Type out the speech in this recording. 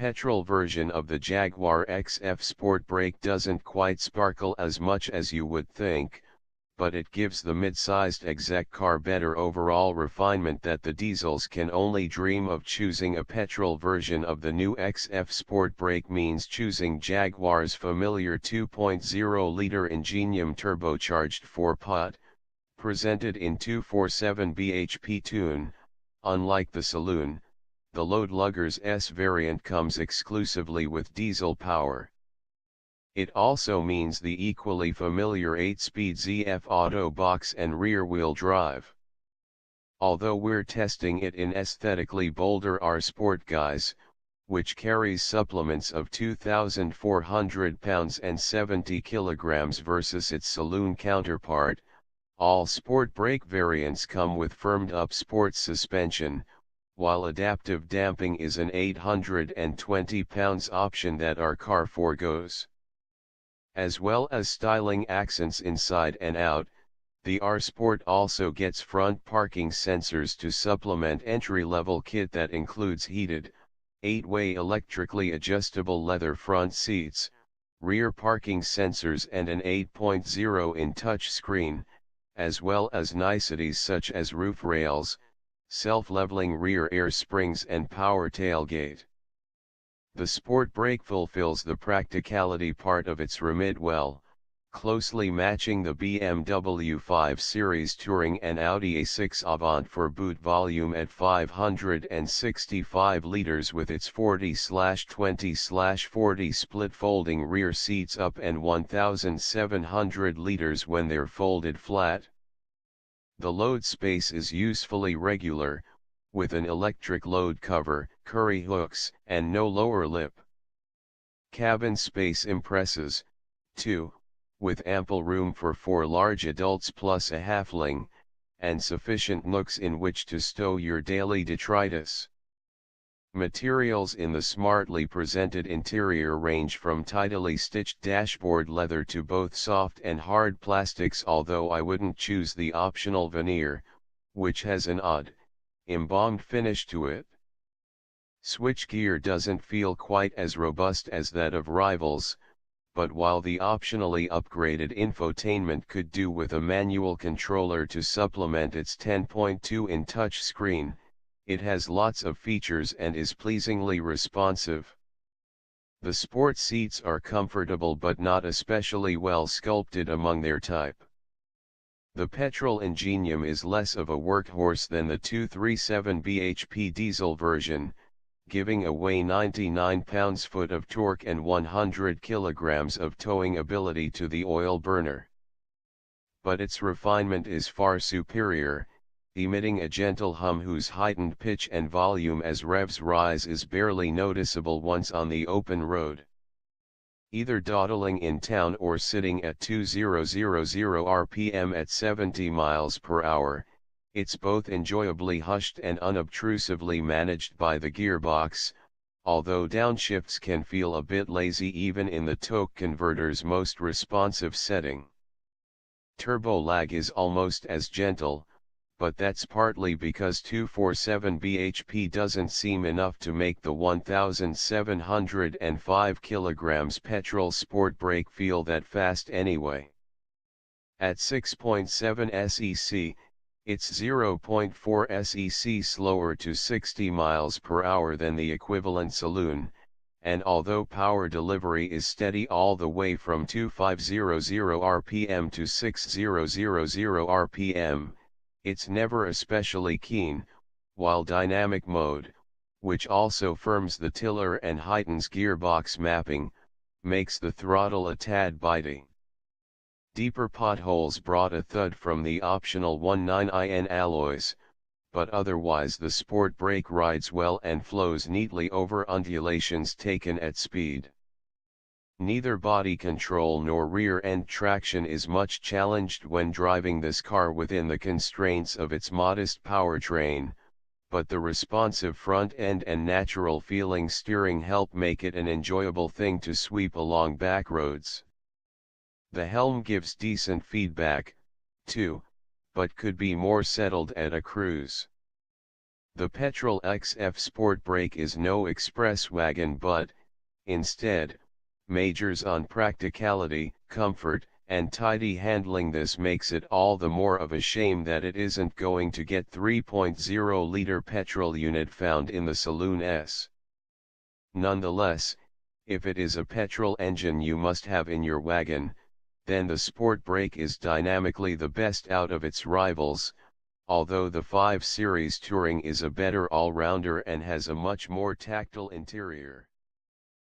petrol version of the Jaguar XF Sportbrake doesn't quite sparkle as much as you would think, but it gives the mid-sized exec car better overall refinement that the diesels can only dream of. Choosing a petrol version of the new XF Sportbrake means choosing Jaguar's familiar 2.0-liter Ingenium turbocharged 4-pot, presented in 247 bhp tune. Unlike the Saloon, the Load Luggers S variant comes exclusively with diesel power. It also means the equally familiar 8-speed ZF Auto Box and rear-wheel drive. Although we're testing it in aesthetically bolder R Sport Guise, which carries supplements of 2,400 pounds and 70 kilograms versus its Saloon counterpart, all Sportbrake variants come with firmed-up sports suspension, while adaptive damping is an 820 pounds option that our car forgoes. As well as styling accents inside and out, the R Sport also gets front parking sensors to supplement entry-level kit that includes heated, 8-way electrically adjustable leather front seats, rear parking sensors and an 8.0-inch touchscreen, as well as niceties such as roof rails, self-leveling rear air springs and power tailgate. The Sportbrake fulfills the practicality part of its remit well, closely matching the BMW 5 Series Touring and Audi A6 Avant for boot volume at 565 liters with its 40/20/40 split folding rear seats up and 1,700 liters when they're folded flat. The load space is usefully regular, with an electric load cover, curry hooks, and no lower lip. Cabin space impresses, too, with ample room for 4 large adults plus a halfling, and sufficient nooks in which to stow your daily detritus. Materials in the smartly presented interior range from tidily stitched dashboard leather to both soft and hard plastics, although I wouldn't choose the optional veneer, which has an odd, embalmed finish to it. Switchgear doesn't feel quite as robust as that of rivals, but while the optionally upgraded infotainment could do with a manual controller to supplement its 10.2-inch touchscreen, it has lots of features and is pleasingly responsive. The sport seats are comfortable but not especially well sculpted among their type. The petrol Ingenium is less of a workhorse than the 237 bhp diesel version, giving away 99 pounds-foot of torque and 100 kilograms of towing ability to the oil burner. But its refinement is far superior, emitting a gentle hum whose heightened pitch and volume as revs rise is barely noticeable once on the open road. Either dawdling in town or sitting at 2000 rpm at 70 miles per hour, it's both enjoyably hushed and unobtrusively managed by the gearbox, although downshifts can feel a bit lazy even in the torque converter's most responsive setting. Turbo lag is almost as gentle, but that's partly because 247 bhp doesn't seem enough to make the 1,705 kilograms petrol Sportbrake feel that fast anyway. At 6.7 sec, it's 0.4 sec slower to 60 miles per hour than the equivalent Saloon, and although power delivery is steady all the way from 2500 rpm to 6000 rpm, it's never especially keen, while dynamic mode, which also firms the tiller and heightens gearbox mapping, makes the throttle a tad bitey. Deeper potholes brought a thud from the optional 19in alloys, but otherwise the Sportbrake rides well and flows neatly over undulations taken at speed. Neither body control nor rear-end traction is much challenged when driving this car within the constraints of its modest powertrain, but the responsive front end and natural-feeling steering help make it an enjoyable thing to sweep along back roads. The helm gives decent feedback, too, but could be more settled at a cruise. The Petrol XF Sportbrake is no express wagon but, instead, majors on practicality, comfort, and tidy handling. This makes it all the more of a shame that it isn't going to get 3.0-liter petrol unit found in the Saloon S. Nonetheless, if it is a petrol engine you must have in your wagon, then the Sportbrake is dynamically the best out of its rivals, although the 5 Series Touring is a better all-rounder and has a much more tactile interior.